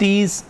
30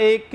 1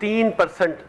3%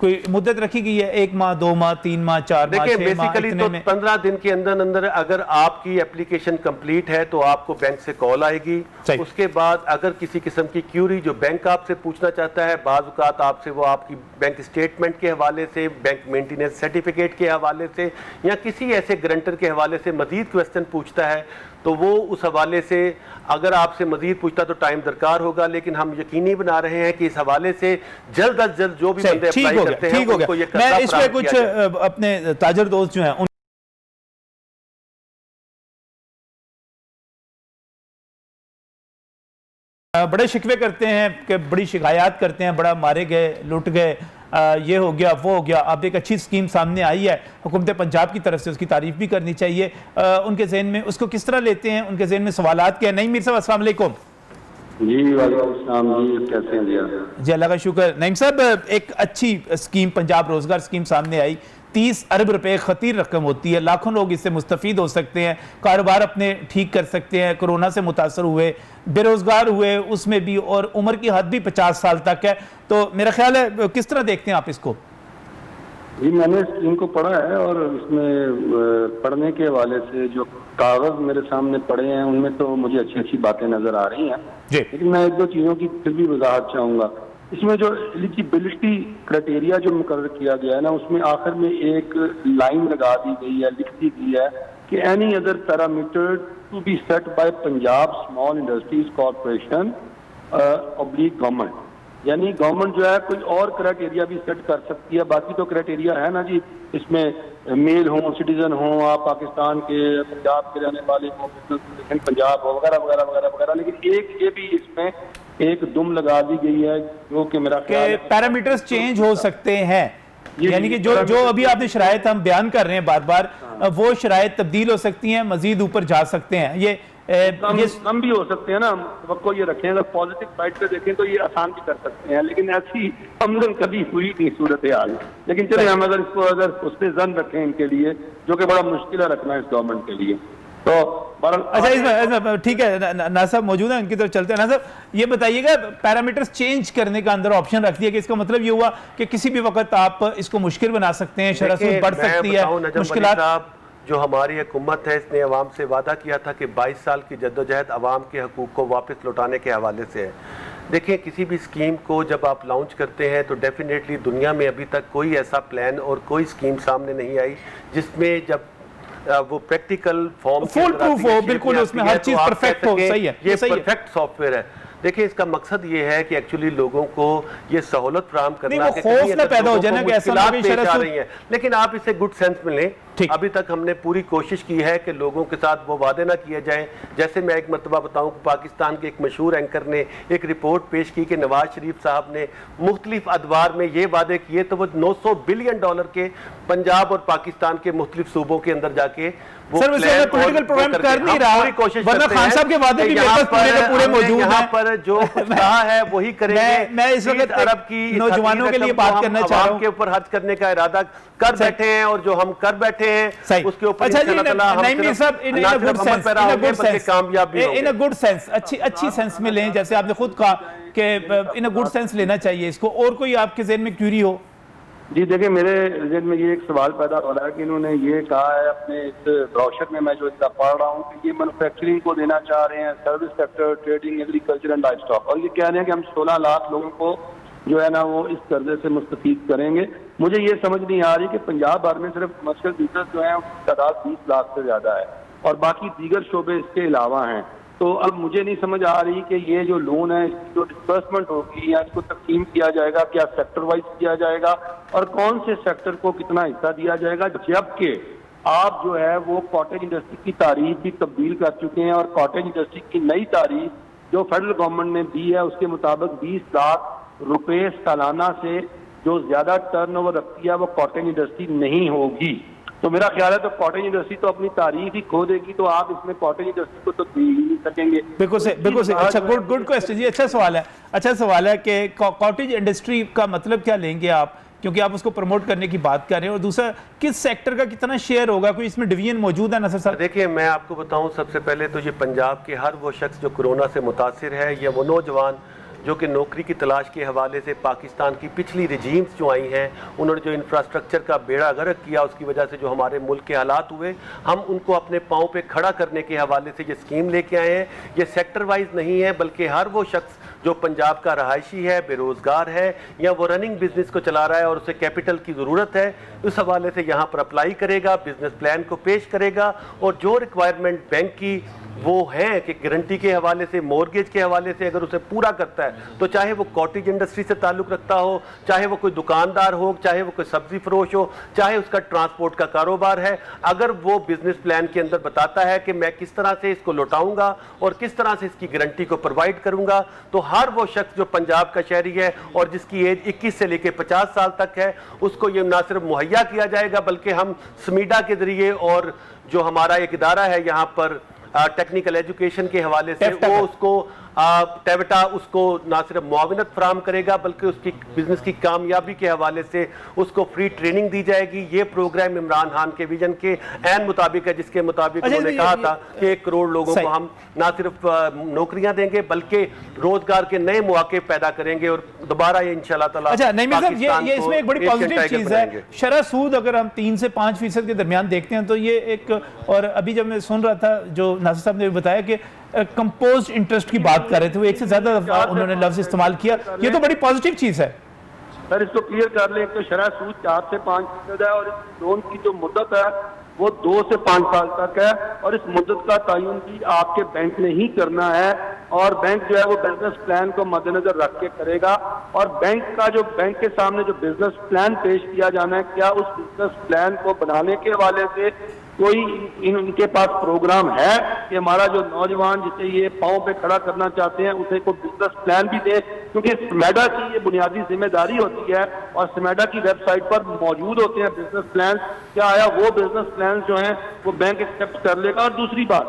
کوئی مدت رکھی گئی ہے 1 ماہ 2 ماہ 3 ماہ 4 ماہ 6 ماہ بیسیکلی اتنے تو میں 15 دن کے اندر اندر اگر آپ کی اپلیکیشن کمپلیٹ ہے تو آپ کو بینک سے کال آئے گی. صحیح. اس کے بعد اگر کسی قسم کی کیوری جو بینک آپ سے پوچھنا چاہتا ہے, بعض اوقات آپ سے وہ آپ کی بینک اسٹیٹمنٹ کے حوالے سے, بینک مینٹیننس سرٹیفکیٹ کے حوالے سے یا کسی ایسے گرنٹر کے حوالے سے مزید کویسچن پوچھتا ہے, تو وہ اس حوالے سے اگر آپ سے مزید پوچھتا تو ٹائم درکار ہوگا, لیکن ہم یقینی بنا رہے ہیں کہ اس حوالے سے جلد از جلد جو بھی بندے اپلائی کرتے ہیں ان کو یہ میں قرضہ اس پہ فراہم کچھ کیا جائے. اپنے تاجر دوست جو ہیں بڑے شکوے کرتے ہیں کہ بڑی شکایات کرتے ہیں, بڑا مارے گئے, لٹ گئے, یہ ہو گیا وہ ہو گیا. اب ایک اچھی سکیم سامنے آئی ہے حکومت پنجاب کی طرف سے, اس کی تعریف بھی کرنی چاہیے. ان کے ذہن میں اس کو کس طرح لیتے ہیں, ان کے ذہن میں سوالات کیا ہیں؟ نعیم میر صاحب السلام علیکم. جی وعلیکم السلام. جی کیسے ہیں جی؟ جی اللہ کا شکر. نعیم صاحب ایک اچھی سکیم پنجاب روزگار سکیم سامنے آئی, 30 ارب روپے خطیر رقم ہوتی ہے, لاکھوں لوگ اس سے مستفید ہو سکتے ہیں, کاروبار اپنے ٹھیک کر سکتے ہیں, کورونا سے متاثر ہوئے, بے روزگار ہوئے اس میں بھی, اور عمر کی حد بھی 50 سال تک ہے. تو میرا خیال ہے کس طرح دیکھتے ہیں آپ اس کو؟ جی میں نے اسکیم کو پڑھا ہے, اور اس میں پڑھنے کے حوالے سے جو کاغذ میرے سامنے پڑے ہیں ان میں تو مجھے اچھی اچھی باتیں نظر آ رہی ہیں جی. لیکن میں 1-2 چیزوں کی پھر بھی وضاحت چاہوں گا. اس میں جو ایلیجیبلٹی کرائٹیریا جو مقرر کیا گیا ہے نا, اس میں آخر میں ایک لائن لگا دی گئی ہے, لکھ دی گئی ہے کہ any other parameter to be set by Punjab small industries corporation / government. یعنی گورنمنٹ جو ہے کوئی اور کرائٹیریا بھی سیٹ کر سکتی ہے. باقی تو کرائٹیریا ہے نا جی, اس میں میل ہوں, سٹیزن ہوں, آپ پاکستان کے پنجاب کے رہنے والے ہوں, پنجاب ہو وغیرہ وغیرہ وغیرہ وغیرہ. لیکن ایک یہ بھی اس میں ایک دم لگا دی گئی ہے جو کہ میرا خیال ہے پیرامیٹرز چینج ہو سکتے ہیں, یعنی کہ جو ابھی آپ نے شرائط ہم بیان کر رہے ہیں بار بار, وہ شرائط تبدیل ہو سکتی ہیں, مزید اوپر جا سکتے ہیں. یہ کم بھی ہو سکتے ہیں نا, توقع یہ رکھیں. اگر پازیٹیو سائڈ پہ دیکھیں تو یہ آسان بھی کر سکتے ہیں, لیکن ایسی عملاً کبھی ہوئی نہیں صورتحال. لیکن چلیں ہم اگر اس پہ ظن رکھیں ان کے لیے, جو کہ بڑا مشکل ہے رکھنا اس گورنمنٹ کے لیے, تو اچھا ٹھیک ہے. ناصر صاحب موجود ہیں, ان کی طرف چلتے ہیں. ناصر صاحب یہ بتائیے گا, پیرامیٹرز چینج کرنے کا اندر آپشن رکھ دیا کہ اس کا مطلب یہ ہوا کہ کسی بھی وقت آپ اس کو مشکل بنا سکتے ہیں, شرح سود بڑھ سکتی ہے, مشکلات. جو ہماری حکومت ہے اس نے عوام سے وعدہ کیا تھا کہ 22 سال کی جدوجہد عوام کے حقوق کو واپس لوٹانے کے حوالے سے ہے. دیکھیں کسی بھی اسکیم کو جب آپ لانچ کرتے ہیں تو ڈیفینیٹلی دنیا میں ابھی تک کوئی ایسا پلان اور کوئی اسکیم سامنے نہیں آئی جس میں جب وہ پریکٹیکل فارم فل پروف ہو, بالکل اس میں ہر چیز پرفیکٹ ہو. صحیح ہے, یہ پرفیکٹ سافٹ ویئر ہے. دیکھیں اس کا مقصد یہ ہے کہ ایکچولی لوگوں کو یہ سہولت فراہم کرنا کہ خوف نہ پیدا ہو جائے نا کہ ایسا مشکلات پیش آ رہی ہیں, لیکن آپ اسے گڈ سینس میں لیں. ابھی تک ہم نے پوری کوشش کی ہے کہ لوگوں کے ساتھ وہ وعدے نہ کیے جائیں. جیسے میں ایک مرتبہ بتاؤں کہ پاکستان کے ایک مشہور اینکر نے ایک رپورٹ پیش کی کہ نواز شریف صاحب نے مختلف ادوار میں یہ وعدے کیے, تو وہ $900 بلین کے پنجاب اور پاکستان کے مختلف صوبوں کے اندر جا کے سر اسے پولیٹیکل پروگرام کر نہیں رہا, ورنہ خان صاحب کے وعدے بھی میرے پاس پورے موجود ہیں. یہاں پر جو کچھ کہا ہے وہی کریں گے. میں اس وقت عرب کی نوجوانوں کے لیے بات کرنا چاہ رہا ہوں کے اوپر خرچ کرنے کا ارادہ کر بیٹھے ہیں, اور جو ہم کر بیٹھے ہیں اس کے اوپر گڈ سینس, اچھی سینس میں لیں, جیسے آپ نے خود کہا کہ ان گڈ سینس لینا چاہیے اس کو. اور کوئی آپ کے ذہن میں کیوری ہو؟ جی دیکھیں میرے ذہن میں یہ ایک سوال پیدا ہو رہا ہے کہ انہوں نے یہ کہا ہے اپنے اس بروشر میں جو اس کا پڑھ رہا ہوں کہ یہ مینوفیکچرنگ کو دینا چاہ رہے ہیں, service sector, trading, agriculture and life stock, اور یہ کہہ رہے ہیں کہ ہم 16 لاکھ لوگوں کو جو ہے نا وہ اس قرضے سے مستفید کریں گے. مجھے یہ سمجھ نہیں آ رہی کہ پنجاب بھر میں صرف کمرشل بزنس جو ہیں اس کی تعداد 20 لاکھ سے زیادہ ہے, اور باقی دیگر شعبے اس کے علاوہ ہیں. تو اب مجھے نہیں سمجھ آ رہی کہ یہ جو لون ہے اس کی جو ڈسبرسمنٹ ہوگی یا اس کو تقسیم کیا جائے گا, کیا سیکٹر وائز کیا جائے گا, اور کون سے سیکٹر کو کتنا حصہ دیا جائے گا. جبکہ آپ جو ہے وہ کاٹیج انڈسٹری کی تعریف بھی تبدیل کر چکے ہیں, اور کاٹیج انڈسٹری کی نئی تعریف جو فیڈرل گورنمنٹ نے دی ہے اس کے مطابق 20 لاکھ روپے سالانہ سے جو زیادہ ٹرن اوور رکھتی ہے وہ کاٹیج انڈسٹری نہیں ہوگی. تو میرا خیال ہے تو کاٹیج انڈسٹری تو اپنی تعریف ہی کھو دے گی, تو آپ اس میں کاٹیج انڈسٹری کو تو دے ہی نہیں سکیں گے. بالکل سے. اچھا گڈ کوسچن جی, اچھا سوال ہے کہ کاٹیج انڈسٹری کا مطلب کیا لیں گے آپ, کیونکہ آپ اس کو پروموٹ کرنے کی بات کر رہے ہیں, اور دوسرا کس سیکٹر کا کتنا شیئر ہوگا, کوئی اس میں ڈویژن موجود ہے ناصر صاحب؟ دیکھیں میں آپ کو بتاؤں, سب سے پہلے تو یہ پنجاب کے ہر وہ شخص جو کورونا سے متاثر ہے, یا وہ نوجوان جو کہ نوکری کی تلاش کے حوالے سے پاکستان کی پچھلی رجیمز جو آئی ہیں انہوں نے جو انفراسٹرکچر کا بیڑا غرق کیا، اس کی وجہ سے جو ہمارے ملک کے حالات ہوئے، ہم ان کو اپنے پاؤں پہ کھڑا کرنے کے حوالے سے یہ اسکیم لے کے آئے ہیں۔ یہ سیکٹر وائز نہیں ہے، بلکہ ہر وہ شخص جو پنجاب کا رہائشی ہے، بے روزگار ہے، یا وہ رننگ بزنس کو چلا رہا ہے اور اسے کیپٹل کی ضرورت ہے، اس حوالے سے یہاں پر اپلائی کرے گا، بزنس پلان کو پیش کرے گا، اور جو ریکوائرمنٹ بینک کی وہ ہیں کہ گارنٹی کے حوالے سے، مورگیج کے حوالے سے اگر اسے پورا کرتا ہے، تو چاہے وہ کاٹیج انڈسٹری سے تعلق رکھتا ہو، چاہے وہ کوئی دکاندار ہو، چاہے وہ کوئی سبزی فروش ہو، چاہے اس کا ٹرانسپورٹ کا کاروبار ہے، اگر وہ بزنس پلان کے اندر بتاتا ہے کہ میں کس طرح سے اس کو لوٹاؤں گا اور کس طرح سے اس کی گارنٹی کو پرووائڈ کروں گا، تو ہر وہ شخص جو پنجاب کا شہری ہے اور جس کی ایج 21 سے لے کے 50 سال تک ہے، اس کو یہ نہ صرف مہیا کیا جائے گا، بلکہ ہم سمیڈا کے ذریعے اور جو ہمارا ایک ادارہ ہے یہاں پر ٹیکنیکل ایجوکیشن کے حوالے سے، وہ اس کو ٹیوٹا اس کو نہ صرف معاونت فراہم کرے گا، بلکہ اس کی بزنس کی کامیابی کے حوالے سے اس کو فری ٹریننگ دی جائے گی۔ یہ پروگرام عمران خان کے ویژن کے عین مطابق ہے، جس کے مطابق انہوں نے کہا تھا کہ 1 کروڑ لوگوں کو ہم نہ صرف نوکریاں دیں گے بلکہ روزگار کے نئے مواقع پیدا کریں گے، اور دوبارہ یہ انشاءاللہ تعالیٰ اچھا نعیم صاحب، یہ اس میں ایک بڑی پازیٹیو چیز ہے، شرح سود اگر ہم 3 سے 5% کے درمیان دیکھتے ہیں تو یہ ایک، اور ابھی جب میں سن رہا تھا جو ناصر صاحب نے بتایا کہ کمپوزڈ انٹرسٹ کی بات کر رہے تھے، وہ ایک سے زیادہ دفعہ انہوں نے لفظ استعمال کیا، یہ تو بڑی پازیٹیو چیز ہے سر۔ اس کو کلیئر کر لیں، ایک تو شرح سود 4 سے 5% ہے، اور اس لون کی جو مدت ہے وہ 2 سے 5 سال تک ہے، اور اس مدت کا تعین بھی آپ کے بینک نے ہی کرنا ہے، اور بینک جو ہے وہ بزنس پلان کو مد نظر رکھ کے کرے گا، اور بینک کے سامنے جو بزنس پلان پیش کیا جانا ہے، کیا اس بزنس پلان کو بنانے کے حوالے سے کوئی ان کے پاس پروگرام ہے کہ ہمارا جو نوجوان جسے یہ پاؤں پہ کھڑا کرنا چاہتے ہیں اسے کوئی بزنس پلان بھی دے، کیونکہ سمیڈا کی یہ بنیادی ذمہ داری ہوتی ہے، اور سمیڈا کی ویب سائٹ پر موجود ہوتے ہیں بزنس پلان، کیا آیا وہ بزنس پلان جو ہیں وہ بینک ایکسپٹ کر لے گا۔ اور دوسری بات،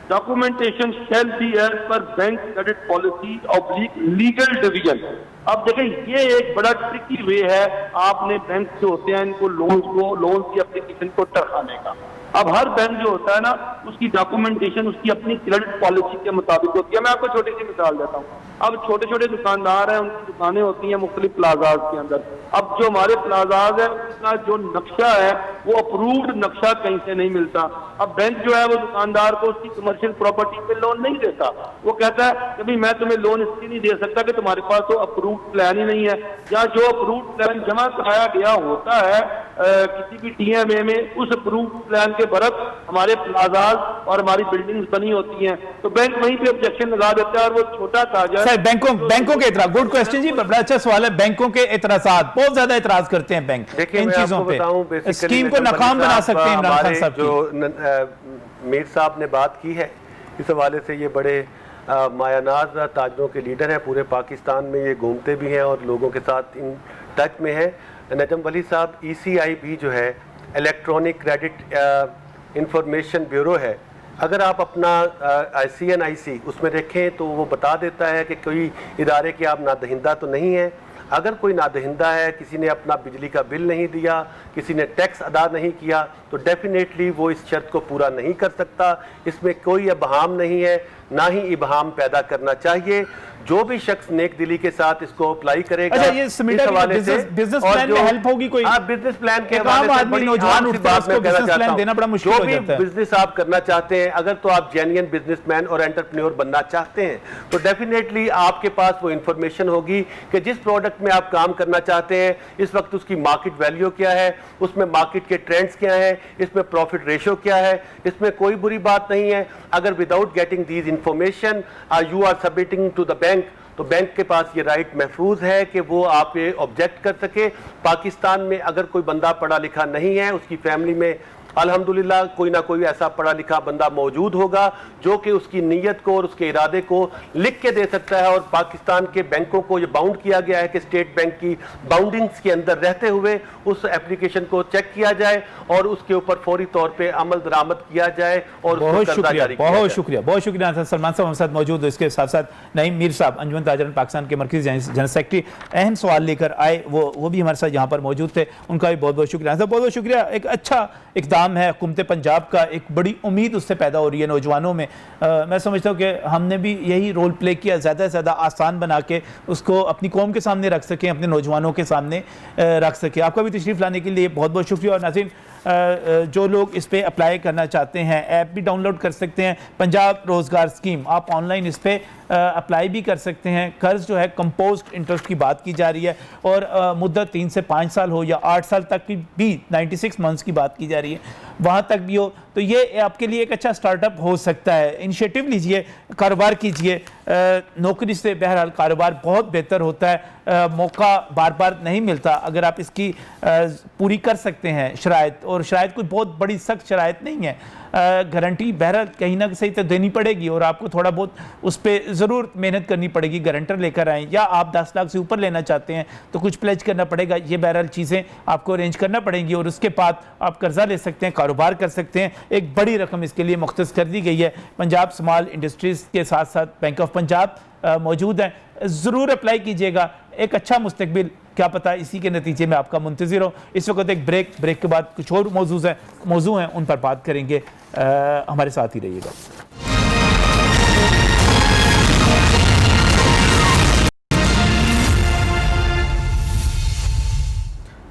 documentation shall be as per bank credit policy آبلیک لیگل ڈویژن۔ اب دیکھیں یہ ایک بڑا ٹرکی وے ہے، آپ نے بینک جو ہوتے ہیں ان کو لون کی اپلیکیشن کو ٹرکانے کا۔ اب ہر بینک جو ہوتا ہے نا، اس کی ڈاکومنٹیشن اس کی اپنی کریڈٹ پالیسی کے مطابق ہوتی ہے۔ میں آپ کو چھوٹی سی مثال دیتا ہوں، اب چھوٹے چھوٹے دکاندار ہیں، ان کی دکانیں ہوتی ہیں مختلف پلازاز کے اندر، اب جو ہمارے پلازاز ہیں اس کا جو نقشہ ہے وہ اپرووڈ نقشہ کہیں سے نہیں ملتا۔ اب بینک جو ہے وہ دکاندار کو اس کی کمرشل پراپرٹی پہ لون نہیں دیتا، وہ کہتا ہے کہ بھائی میں تمہیں لون اس لیے نہیں دے سکتا کہ تمہارے پاس تو اپرووڈ پلان ہی نہیں ہے، یا جو اپرووڈ پلان جمع کرایا گیا ہوتا ہے کسی بھی ٹی ایم اے میں، اس اپرووڈ پلان کے برعکس ہمارے پلازاز اور ہماری بلڈنگز بنی ہوتی ہیں، تو بینک وہیں پہ آبجیکشن لگا دیتا ہے، اور وہ چھوٹا تاجر بینکوں کے اعتراض، گڈ کوسچن جی، بڑا اچھا سوال ہے۔ بینکوں کے اعتراضات، بہت زیادہ اعتراض کرتے ہیں بینک ان چیزوں پہ، اسکیم کو ناکام بنا سکتے ہیں عمران خان صاحب جو میر صاحب نے بات کی ہے، اس حوالے سے یہ بڑے مایہ ناز تاجروں کے لیڈر ہیں، پورے پاکستان میں یہ گھومتے بھی ہیں اور لوگوں کے ساتھ ان ٹچ میں ہیں۔ نجم ولی صاحب، ای سی آئی بھی جو ہے الیکٹرانک کریڈٹ انفارمیشن بیورو ہے، اگر آپ اپنا CNIC اس میں دیکھیں تو وہ بتا دیتا ہے کہ کوئی ادارے کے آپ نادہندہ تو نہیں ہیں۔ اگر کوئی نادہندہ ہے، کسی نے اپنا بجلی کا بل نہیں دیا، کسی نے ٹیکس ادا نہیں کیا، تو ڈیفینیٹلی وہ اس شرط کو پورا نہیں کر سکتا۔ اس میں کوئی ابہام نہیں ہے، نہ ہی ابہام پیدا کرنا چاہیے۔ جو بھی شخص نیک دلی کے ساتھ اس کو اپلائی کرے گا، اچھا یہ سمیڈا کی بزنس پلان میں ہیلپ ہوگی کوئی؟ بزنس پلان کے حوالے سے بڑی نوجوان اٹھتا ہے اس کو بزنس پلان دینا بڑا مشکل ہو جاتا ہے۔ جو بھی بزنس آپ کرنا چاہتے ہیں، اگر تو آپ جینین بزنس مین اور انٹرپرینور بننا چاہتے ہیں، تو ڈیفینیٹلی آپ کے پاس وہ انفارمیشن ہوگی کہ جس پروڈکٹ میں آپ کام کرنا چاہتے ہیں اس وقت اس کی مارکیٹ ویلیو کیا ہے، اس میں مارکیٹ کے ٹرینڈز کیا ہیں، اس میں پروفٹ ریشو کیا ہے۔ اس میں کوئی بری بات نہیں ہے اگر without getting these information you are submitting to the bank, تو بینک کے پاس یہ رائٹ محفوظ ہے کہ وہ آپ پہ آبجیکٹ کر سکے۔ پاکستان میں اگر کوئی بندہ پڑھا لکھا نہیں ہے، اس کی فیملی میں الحمدللہ کوئی نہ کوئی ایسا پڑھا لکھا بندہ موجود ہوگا جو کہ اس کی نیت کو اور اس کے ارادے کو لکھ کے دے سکتا ہے، اور پاکستان کے بینکوں کو یہ باؤنڈ کیا گیا ہے کہ اسٹیٹ بینک کی باؤنڈنگز کے اندر رہتے ہوئے اس اپلیکیشن کو چیک کیا جائے اور اس کے اوپر فوری طور پہ عمل درآمد کیا جائے اور بہت شکریہ بہت شکریہ سلمان صاحب ہم ساتھ موجود. اس کے ساتھ ساتھ نعیم میر صاحب انجمن تاجران پاکستان کے مرکزی جنرل سیکرٹری اہم سوال لے کر آئے, وہ بھی ہمارے ساتھ یہاں پر موجود تھے, ان کا بھی بہت بہت شکریہ. بہت بہت شکریہ. ایک اچھا اقدام اقدام ہے حکومت پنجاب کا, ایک بڑی امید اس سے پیدا ہو رہی ہے نوجوانوں میں. میں سمجھتا ہوں کہ ہم نے بھی یہی رول پلے کیا, زیادہ سے زیادہ آسان بنا کے اس کو اپنی قوم کے سامنے رکھ سکیں, اپنے نوجوانوں کے سامنے رکھ سکیں. آپ کا بھی تشریف لانے کے لیے بہت بہت شکریہ. اور ناظرین, جو لوگ اس پہ اپلائی کرنا چاہتے ہیں, ایپ بھی ڈاؤن لوڈ کر سکتے ہیں, پنجاب روزگار اسکیم, آپ آن لائن اس پہ اپلائی بھی کر سکتے ہیں. قرض جو ہے کمپوزڈ انٹرسٹ کی بات کی جا رہی ہے, اور مدت 3 سے 5 سال ہو یا 8 سال تک کی بھی 96 منتھس کی بات کی جا رہی ہے, وہاں تک بھی ہو. تو یہ آپ کے لیے ایک اچھا سٹارٹ اپ ہو سکتا ہے. انیشیٹو لیجئے, کاروبار کیجئے. نوکری سے بہرحال کاروبار بہت بہتر ہوتا ہے, موقع بار بار نہیں ملتا. اگر آپ اس کی پوری کر سکتے ہیں شرائط, اور شرائط کوئی بہت بڑی سخت شرائط نہیں ہے, گارنٹی بہرحال کہیں نہ کہیں تو دینی پڑے گی, اور آپ کو تھوڑا بہت اس پہ ضرور محنت کرنی پڑے گی. گارنٹر لے کر آئیں, یا آپ 10 لاکھ سے اوپر لینا چاہتے ہیں تو کچھ پلیج کرنا پڑے گا. یہ بہرحال چیزیں آپ کو ارینج کرنا پڑیں گی, اور اس کے بعد آپ قرضہ لے سکتے ہیں, کاروبار کر سکتے ہیں. ایک بڑی رقم اس کے لیے مختص کر دی گئی ہے. پنجاب اسمال انڈسٹریز کے ساتھ ساتھ بینک آف پنجاب موجود ہیں. ضرور اپلائی کیجئے گا, ایک اچھا مستقبل کیا پتہ اسی کے نتیجے میں آپ کا منتظر ہو. اس وقت ایک بریک کے بعد کچھ اور موضوع ہیں, ان پر بات کریں گے. ہمارے ساتھ ہی رہیے گا.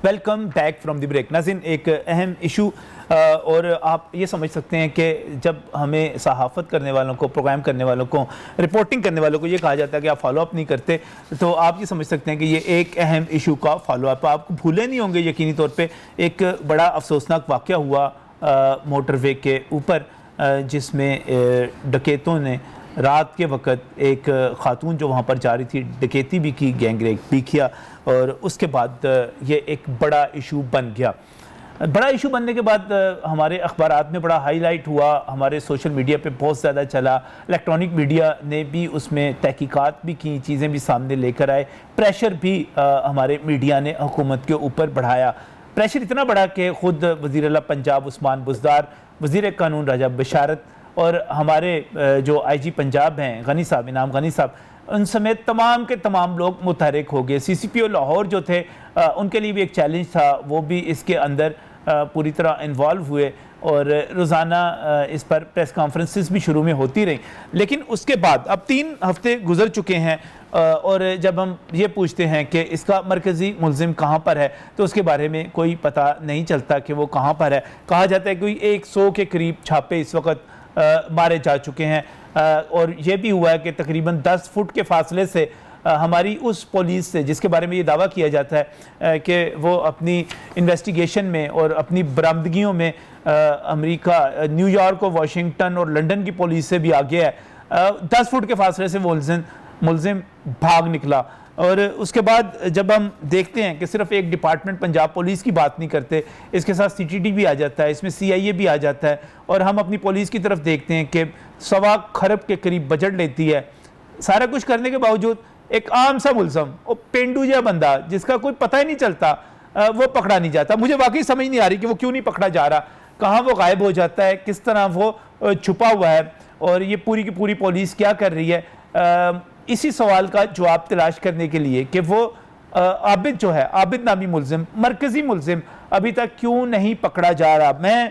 Welcome back from the break. ناظرین, ایک اہم ایشو, اور آپ یہ سمجھ سکتے ہیں کہ جب ہمیں صحافت کرنے والوں کو, پروگرام کرنے والوں کو, رپورٹنگ کرنے والوں کو یہ کہا جاتا ہے کہ آپ فالو اپ نہیں کرتے, تو آپ یہ سمجھ سکتے ہیں کہ یہ ایک اہم ایشو کا فالو اپ. آپ کو بھولے نہیں ہوں گے یقینی طور پہ, ایک بڑا افسوسناک واقعہ ہوا موٹر وے کے اوپر, جس میں ڈکیتوں نے رات کے وقت ایک خاتون جو وہاں پر جا رہی تھی ڈکیتی بھی کی, گینگ ریپ بھی کیا, اور اس کے بعد یہ ایک بڑا ایشو بن گیا. بڑا ایشو بننے کے بعد ہمارے اخبارات میں بڑا ہائی لائٹ ہوا, ہمارے سوشل میڈیا پہ بہت زیادہ چلا, الیکٹرانک میڈیا نے بھی اس میں تحقیقات بھی کی, چیزیں بھی سامنے لے کر آئے, پریشر بھی ہمارے میڈیا نے حکومت کے اوپر بڑھایا. پریشر اتنا بڑھا کہ خود وزیر اعلیٰ پنجاب عثمان بزدار, وزیر قانون راجہ بشارت, اور ہمارے جو آئی جی پنجاب ہیں غنی صاحب, انعام غنی صاحب, ان سمیت تمام کے تمام لوگ متحرک ہو گئے. سی سی پی او لاہور جو تھے, ان کے لیے بھی ایک چیلنج تھا, وہ بھی اس کے اندر پوری طرح انوالو ہوئے, اور روزانہ اس پر پریس کانفرنسز بھی شروع میں ہوتی رہیں. لیکن اس کے بعد اب 3 ہفتے گزر چکے ہیں, اور جب ہم یہ پوچھتے ہیں کہ اس کا مرکزی ملزم کہاں پر ہے, تو اس کے بارے میں کوئی پتہ نہیں چلتا کہ وہ کہاں پر ہے. کہا جاتا ہے کہ 100 کے قریب چھاپے اس وقت مارے جا چکے ہیں, اور یہ بھی ہوا ہے کہ تقریباً 10 فٹ کے فاصلے سے ہماری اس پولیس سے, جس کے بارے میں یہ دعویٰ کیا جاتا ہے کہ وہ اپنی انویسٹیگیشن میں اور اپنی برآمدگیوں میں امریکہ, نیو یارک اور واشنگٹن اور لنڈن کی پولیس سے بھی آگے ہے, 10 فٹ کے فاصلے سے وہ ملزم بھاگ نکلا. اور اس کے بعد جب ہم دیکھتے ہیں کہ صرف ایک ڈپارٹمنٹ پنجاب پولیس کی بات نہیں کرتے, اس کے ساتھ سی ٹی ڈی بھی آ جاتا ہے, اس میں سی آئی اے بھی آ جاتا ہے, اور ہم اپنی پولیس کی طرف دیکھتے ہیں کہ 1.25 کھرب کے قریب بجٹ لیتی ہے. سارا کچھ کرنے کے باوجود ایک عام سا ملزم, اور پینڈو جا بندہ جس کا کوئی پتہ ہی نہیں چلتا, وہ پکڑا نہیں جاتا. مجھے واقعی سمجھ نہیں آ رہی کہ وہ کیوں نہیں پکڑا جا رہا, کہاں وہ غائب ہو جاتا ہے, کس طرح وہ چھپا ہوا ہے, اور یہ پوری کی پوری پولیس کیا کر رہی ہے. اسی سوال کا جواب تلاش کرنے کے لیے کہ وہ عابد جو ہے, عابد نامی ملزم, مرکزی ملزم ابھی تک کیوں نہیں پکڑا جا رہا. میں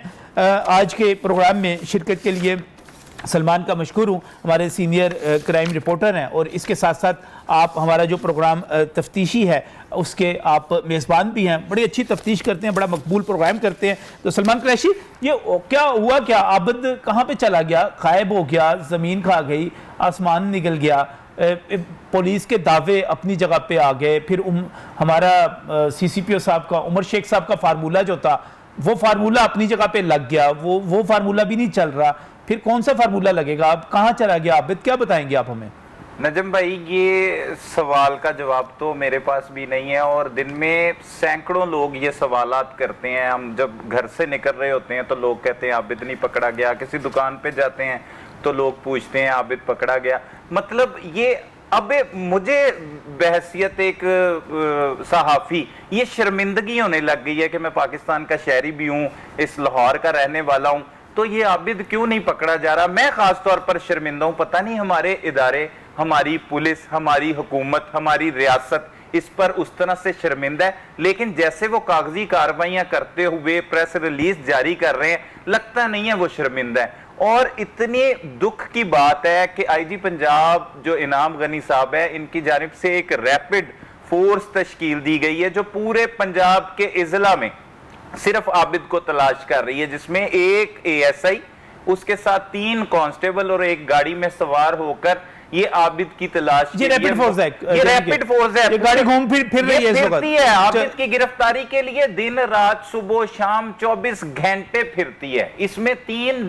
آج کے پروگرام میں شرکت کے لیے سلمان کا مشکور ہوں, ہمارے سینئر کرائم رپورٹر ہیں, اور اس کے ساتھ ساتھ آپ ہمارا جو پروگرام تفتیشی ہے اس کے آپ میزبان بھی ہیں, بڑی اچھی تفتیش کرتے ہیں, بڑا مقبول پروگرام کرتے ہیں. تو سلمان قریشی, یہ کیا ہوا, کیا عابد کہاں پہ چلا گیا, غائب ہو گیا, زمین کھا گئی, آسمان نگل گیا, پولیس کے دعوے اپنی جگہ پہ آ گئے, پھر ہمارا سی سی پی او صاحب کا, عمر شیخ صاحب کا فارمولہ جو تھا وہ فارمولہ اپنی جگہ پہ لگ گیا, وہ فارمولہ بھی نہیں چل رہا, پھر کون سا فارمولہ لگے گا, اب کہاں چلا گیا عابد, کیا بتائیں گے آپ ہمیں؟ نجم بھائی, یہ سوال کا جواب تو میرے پاس بھی نہیں ہے, اور دن میں سینکڑوں لوگ یہ سوالات کرتے ہیں. ہم جب گھر سے نکل رہے ہوتے ہیں تو لوگ کہتے ہیں عابد نہیں پکڑا گیا, کسی دکان پہ جاتے ہیں تو لوگ پوچھتے ہیں عابد پکڑا گیا. مطلب یہ اب مجھے بحیثیت ایک صحافی یہ شرمندگی ہونے لگ گئی ہے کہ میں پاکستان کا شہری بھی ہوں, اس لاہور کا رہنے والا ہوں, تو یہ عابد کیوں نہیں پکڑا جا رہا. میں خاص طور پر شرمندہ ہوں, پتہ نہیں ہمارے ادارے, ہماری پولیس, ہماری حکومت, ہماری ریاست اس پر اس طرح سے شرمندہ ہے، لیکن جیسے وہ کاغذی کارروائیاں کرتے ہوئے پریس ریلیز جاری کر رہے ہیں لگتا نہیں ہے وہ شرمندہ ہے۔ اور اتنی دکھ کی بات ہے کہ آئی جی پنجاب جو انعام غنی صاحب ہے، ان کی جانب سے ایک ریپڈ فورس تشکیل دی گئی ہے جو پورے پنجاب کے اضلاع میں صرف عابد کو تلاش کر رہی ہے، جس میں ایک اے ایس آئی، اس کے ساتھ 3 کانسٹیبل اور ایک گاڑی میں سوار ہو کر یہ عابد کی تلاش یہ ریپڈ فورس ہے، یہ ریپڈ فورس ہے، یہ گاڑی گھوم پھر رہی ہے اس وقت، پھرتی ہے عابد کی گرفتاری کے لیے دن رات صبح شام 24 گھنٹے پھرتی ہے۔ اس میں 3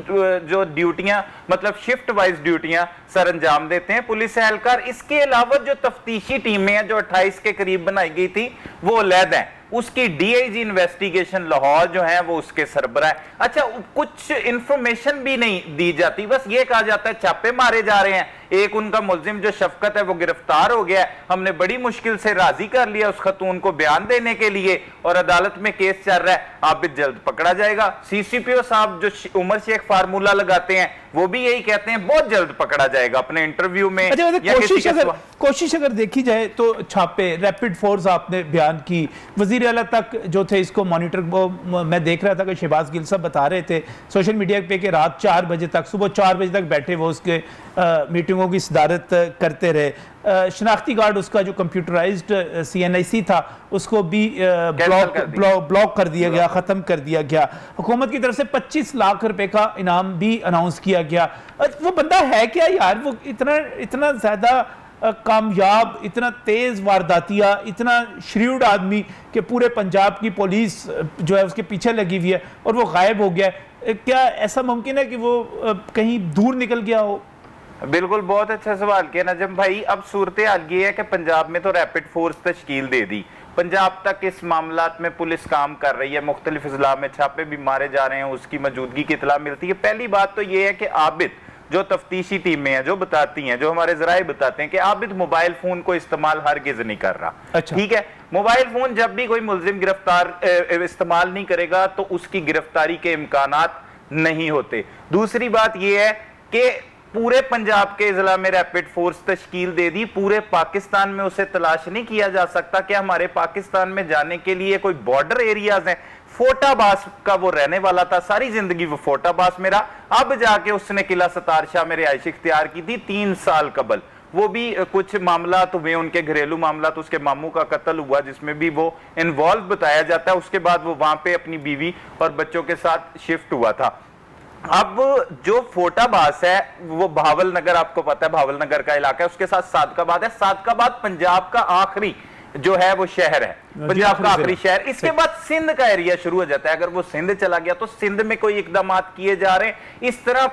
جو ڈیوٹیاں مطلب شفٹ وائز ڈیوٹیاں سر انجام دیتے ہیں پولیس اہلکار۔ اس کے علاوہ جو تفتیشی ٹیمیں ہیں جو 28 کے قریب بنائی گئی تھی وہ علیحدہ ہیں، اس کی D I G investigation Lahore جو ہیں وہ اس کے سربراہ ہے۔ اچھا کچھ انفارمیشن بھی نہیں دی جاتی، بس یہ کہا جاتا ہے چھاپے مارے جا رہے ہیں، ایک ان کا ملزم جو شفقت ہے وہ گرفتار ہو گیا ہے، ہم نے بڑی مشکل سے راضی کر لیا اس خاتون کو بیان دینے کے لیے اور عدالت میں کیس چل رہا ہے، عابد جلد پکڑا جائے گا۔ سی سی پی او صاحب جو عمر شیخ فارمولہ لگاتے ہیں وہ بھی یہی کہتے ہیں بہت جلد پکڑا جائے گا اپنے انٹرویو میں۔ کوشش اگر دیکھی جائے تو چھاپے ریپڈ فورس آپ نے بیان کی، وزیر اعلیٰ تک جو تھے اس کو مانیٹر، میں دیکھ رہا تھا کہ شہباز گل صاحب بتا رہے تھے سوشل میڈیا پہ کہ رات 4 بجے تک، صبح 4 بجے تک بیٹھے وہ اس کے میٹنگوں کی صدارت کرتے رہے۔ شناختی کارڈ اس کا جو کمپیوٹرائزڈ سی این آئی سی تھا اس کو بھی بلاک کر دیا گیا، ختم کر دیا گیا۔ حکومت کی طرف سے 25 لاکھ روپے کا انعام بھی اناؤنس کیا گیا۔ وہ بندہ ہے کیا یار؟ وہ اتنا زیادہ کامیاب، اتنا تیز وارداتیہ، اتنا شریوڈ آدمی کہ پورے پنجاب کی پولیس جو ہے اس کے پیچھے لگی ہوئی ہے اور وہ غائب ہو گیا ہے۔ کیا ایسا ممکن ہے کہ وہ کہیں دور نکل گیا ہو؟ بالکل، بہت اچھا سوال کیا نجم بھائی۔ اب صورتحال یہ ہے کہ پنجاب میں تو ریپڈ فورس تشکیل دے دی، پنجاب تک اس معاملات میں پولیس کام کر رہی ہے، مختلف اضلاع میں چھاپے بھی مارے جا رہے ہیں، اس کی موجودگی کی اطلاع ملتی ہے۔ پہلی بات تو یہ ہے کہ عابد جو تفتیشی ٹیمیں ہیں جو بتاتی ہیں، جو ہمارے ذرائع بتاتے ہیں کہ عابد موبائل فون کو استعمال ہرگز نہیں کر رہا۔ ٹھیک ہے، موبائل فون جب بھی کوئی ملزم گرفتار استعمال نہیں کرے گا تو اس کی گرفتاری کے امکانات نہیں ہوتے۔ دوسری بات یہ ہے کہ پورے پنجاب کے اضلاع میں ریپڈ فورس تشکیل دے دی، پورے پاکستان میں اسے تلاش نہیں کیا جا سکتا کہ ہمارے پاکستان میں جانے کے لیے کوئی بارڈر ایریاز ہیں۔ فوٹا باس کا وہ رہنے والا تھا، ساری زندگی وہ فوٹا باس میں رہا، اب جا کے اس نے قلعہ ستار شاہ میں رہائش اختیار کی تھی 3 سال قبل، وہ بھی کچھ معاملات ہوئے ان کے گھریلو معاملات، اس کے ماموں کا قتل ہوا جس میں بھی وہ انوالو بتایا جاتا ہے، اس کے بعد وہ وہاں پہ اپنی بیوی اور بچوں کے ساتھ شفٹ ہوا تھا۔ اب جو فوٹا باس ہے وہ بھاول نگر، آپ کو پتا ہے بھاول نگر کا علاقہ ہے، اس کے ساتھ صادق آباد ہے۔ صادق آباد پنجاب کا آخری جو ہے وہ شہر ہے، پنجاب کا آخری شہر۔ اس کے بعد سندھ کا ایریا شروع ہو جاتا ہے، اگر وہ سندھ چلا گیا تو سندھ میں کوئی اقدامات کیے جا رہے ہیں، اس طرح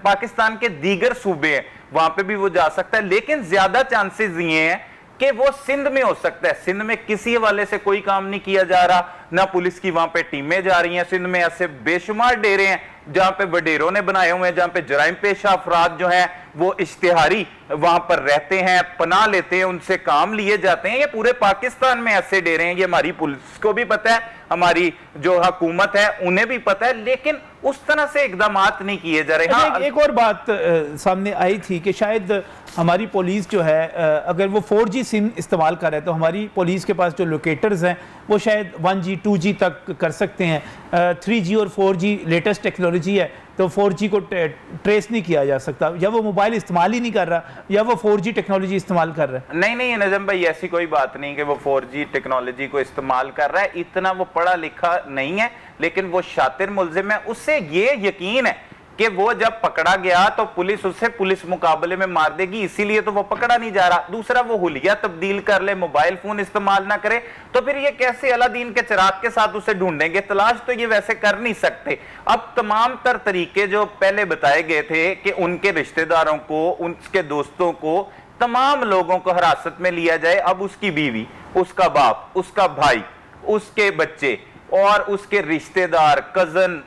پاکستان کے دیگر صوبے ہیں وہاں پہ بھی وہ جا سکتا ہے، لیکن زیادہ چانسز یہ ہیں کہ وہ سندھ میں ہو سکتا ہے۔ سندھ میں کسی حوالے سے کوئی کام نہیں کیا جا رہا، نہ پولیس کی وہاں پہ ٹیمیں جا رہی ہیں، سندھ میں ایسے بے شمار ڈیرے ہیں جہاں پہ وڈیروں نے بنائے ہوئے ہیں، جہاں پہ جرائم پیشہ افراد جو ہیں وہ اشتہاری وہاں پر رہتے ہیں، پناہ لیتے ہیں، ان سے کام لیے جاتے ہیں۔ یہ پورے پاکستان میں ایسے ڈیرے ہیں، یہ ہماری پولیس کو بھی پتہ ہے، ہماری جو حکومت ہے انہیں بھی پتہ ہے، لیکن اس طرح سے اقدامات نہیں کیے جا رہے۔ ہاں ایک اور بات سامنے آئی تھی کہ شاید ہماری پولیس جو ہے اگر وہ 4G سم استعمال کر رہے تو ہماری پولیس کے پاس جو لوکیٹرز ہیں وہ شاید 1G 2G تک کر سکتے ہیں، 3G اور 4G لیٹسٹ ٹیکنالوجی ہے تو 4G کو ٹریس نہیں کیا جا سکتا، یا وہ موبائل استعمال ہی نہیں کر رہا یا وہ 4G ٹیکنالوجی استعمال کر رہا ہے۔ نہیں نظم بھائی، ایسی کوئی بات نہیں کہ وہ 4G ٹیکنالوجی کو استعمال کر رہا ہے، اتنا وہ پڑھا لکھا نہیں ہے، لیکن وہ شاطر ملزم ہے۔ اس سے یہ یقین ہے کہ وہ جب پکڑا گیا تو پولیس اسے پولیس مقابلے میں مار دے گی، اسی لیے تو وہ پکڑا نہیں جا رہا۔ دوسرا، وہ حلیہ تبدیل کر لے، موبائل فون استعمال نہ کرے تو پھر یہ کیسے الادین کے چراغ کے ساتھ اسے ڈھونڈیں گے؟ تلاش تو یہ ویسے کر نہیں سکتے۔ اب تمام تر طریقے جو پہلے بتائے گئے تھے کہ ان کے رشتہ داروں کو، ان کے دوستوں کو، تمام لوگوں کو حراست میں لیا جائے، اب اس کی بیوی، اس کا باپ، اس کا بھائی، اس کے بچے، اور اس کے رشتہ دار، کزن،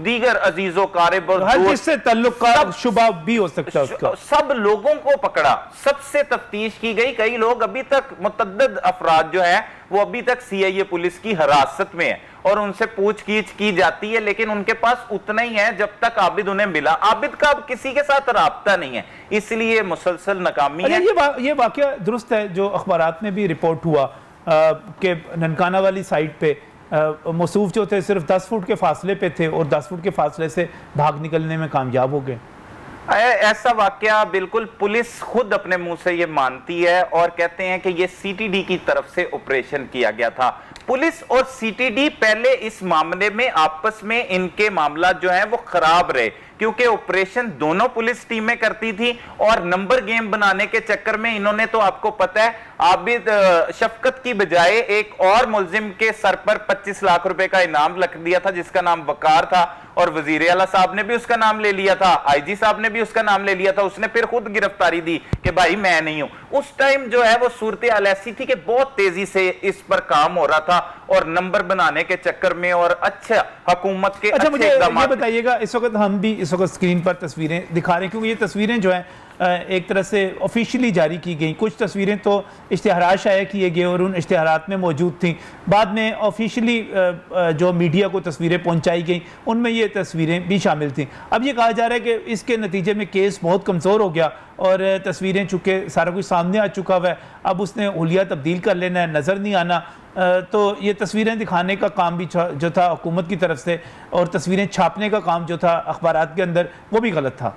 دیگر عزیز و قارب اور ہر دوست، جس سے تعلق کا شبہ بھی ہو سکتا ہے اس کا، سب لوگوں کو پکڑا، سب سے تفتیش کی گئی. کئی لوگ ابھی تک، متعدد افراد جو ہیں وہ ابھی تک سی آئی اے پولیس کی حراست میں ہیں اور ان سے پوچھ گچھ کی جاتی ہے، لیکن ان کے پاس اتنا ہی ہے جب تک عابد انہیں ملا. عابد کا اب کسی کے ساتھ رابطہ نہیں ہے، اس لیے مسلسل ناکامی ہے. یہ واقعہ درست ہے جو اخبارات میں بھی رپورٹ ہوا کہ ننکانہ والی سائٹ پہ موصوف جو تھے صرف 10 فٹ کے فاصلے پہ تھے اور 10 فٹ کے فاصلے سے بھاگ نکلنے میں کامیاب ہو گئے. ایسا واقعہ بالکل پولیس خود اپنے منہ سے یہ مانتی ہے اور کہتے ہیں کہ یہ سی ٹی ڈی کی طرف سے آپریشن کیا گیا تھا. پولیس اور سی ٹی ڈی پہلے اس معاملے میں آپس میں ان کے معاملات جو ہیں وہ خراب رہے، کیونکہ آپریشن دونوں پولیس ٹیمیں کرتی تھی اور نمبر گیم بنانے کے چکر میں انہوں نے تو آپ کو پتہ ہے عابد شفقت کی بجائے ایک اور ملزم کے سر پر 25 لاکھ روپے کا انعام لکھ دیا تھا جس کا نام وقار تھا، اور وزیر اعلیٰ صاحب نے بھی اس کا نام لے لیا تھا، آئی جی صاحب نے بھی اس کا نام لے لیا تھا. اس نے پھر خود گرفتاری دی کہ بھائی میں نہیں ہوں. اس ٹائم جو ہے وہ صورتحال ایسی تھی کہ بہت تیزی سے اس پر کام ہو رہا تھا اور نمبر بنانے کے چکر میں اور اچھا حکومت کے اچھا مجھے یہ اقدامات. بتائیے گا، اس وقت ہم بھی اس وقت اسکرین پر تصویریں دکھا رہے ہیں کیونکہ یہ تصویریں جو ہیں ایک طرح سے آفیشلی جاری کی گئیں. کچھ تصویریں تو اشتہارات شائع کیے گئے اور ان اشتہارات میں موجود تھیں، بعد میں آفیشلی جو میڈیا کو تصویریں پہنچائی گئیں ان میں یہ تصویریں بھی شامل تھیں. اب یہ کہا جا رہا ہے کہ اس کے نتیجے میں کیس بہت کمزور ہو گیا اور تصویریں چونکہ سارا کچھ سامنے آ چکا ہوا ہے، اب اس نے حلیہ تبدیل کر لینا ہے، نظر نہیں آنا. تو یہ تصویریں دکھانے کا کام بھی جو تھا حکومت کی طرف سے اور تصویریں چھاپنے کا کام جو تھا اخبارات کے اندر وہ بھی غلط تھا.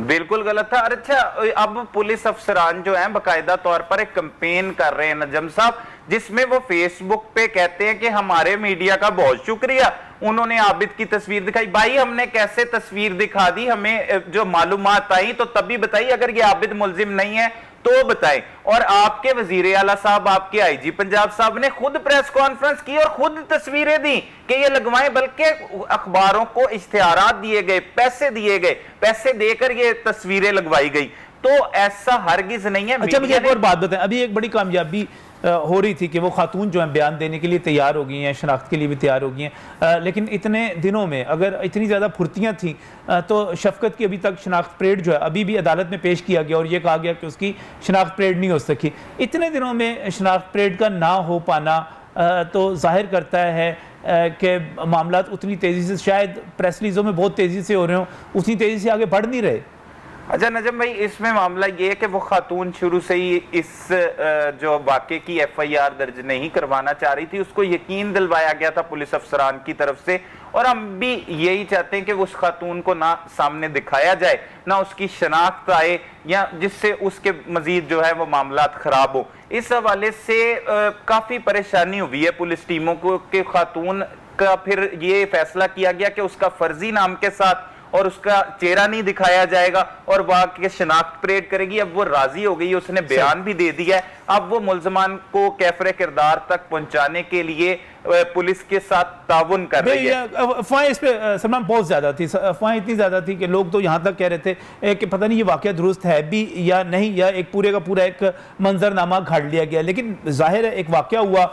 بالکل غلط تھا. اور اچھا اب پولیس افسران جو ہیں باقاعدہ طور پر ایک کمپین کر رہے ہیں نجم صاحب، جس میں وہ فیس بک پہ کہتے ہیں کہ ہمارے میڈیا کا بہت شکریہ، انہوں نے عابد کی تصویر دکھائی. بھائی ہم نے کیسے تصویر دکھا دی؟ ہمیں جو معلومات آئی تو تبھی بتائی، اگر یہ عابد ملزم نہیں ہے تو بتائیں. اور آپ کے وزیر اعلیٰ صاحب، آپ کے آئی جی پنجاب صاحب نے خود پریس کانفرنس کی اور خود تصویریں دی کہ یہ لگوائیں، بلکہ اخباروں کو اشتہارات دیے گئے، پیسے دیے گئے، پیسے دے کر یہ تصویریں لگوائی گئی. تو ایسا ہرگز نہیں ہے. اچھا مجھے ایک اور بات بتائیں، ابھی ایک بڑی کامیابی ہو رہی تھی کہ وہ خاتون جو ہیں بیان دینے کے لیے تیار ہو گئی ہیں، شناخت کے لیے بھی تیار ہو گئی ہیں، لیکن اتنے دنوں میں اگر اتنی زیادہ پھرتیاں تھیں تو شفقت کی ابھی تک شناخت پریڈ جو ہے ابھی بھی عدالت میں پیش کیا گیا اور یہ کہا گیا کہ اس کی شناخت پریڈ نہیں ہو سکی. اتنے دنوں میں شناخت پریڈ کا نہ ہو پانا تو ظاہر کرتا ہے کہ معاملات اتنی تیزی سے، شاید پریس ریلیزوں میں بہت تیزی سے ہو رہے ہوں، اتنی تیزی سے آگے بڑھ نہیں رہے. اچھا نجم بھائی، اس میں معاملہ یہ ہے کہ وہ خاتون شروع سے ہی اس جو واقعے کی ایف آئی آر درج نہیں کروانا چاہ رہی تھی، اس کو یقین دلوایا گیا تھا پولیس افسران کی طرف سے، اور ہم بھی یہی چاہتے ہیں کہ اس خاتون کو نہ سامنے دکھایا جائے، نہ اس کی شناخت آئے، یا جس سے اس کے مزید جو ہے وہ معاملات خراب ہو. اس حوالے سے کافی پریشانی ہوئی ہے پولیس ٹیموں کو کہ خاتون کا پھر یہ فیصلہ کیا گیا کہ اس کا فرضی نام کے ساتھ اور اس کا چہرہ نہیں دکھایا جائے گا اور وہ آگے شناخت پریڈ کرے گی. اب وہ راضی ہو گئی، اس نے بیان بھی دے دیا ہے. اب وہ ملزمان کو کیفر کردار تک پہنچانے کے لیے پولیس کے ساتھ تعاون کر رہی ہے. افواہیں اس پہ سلمان بہت زیادہ تھی، افواہیں اتنی زیادہ تھی کہ لوگ تو یہاں تک کہہ رہے تھے کہ پتہ نہیں یہ واقعہ درست ہے بھی یا نہیں، یا ایک پورے کا پورا ایک منظرنامہ گھڑ لیا گیا. لیکن ظاہر ہے ایک واقعہ ہوا،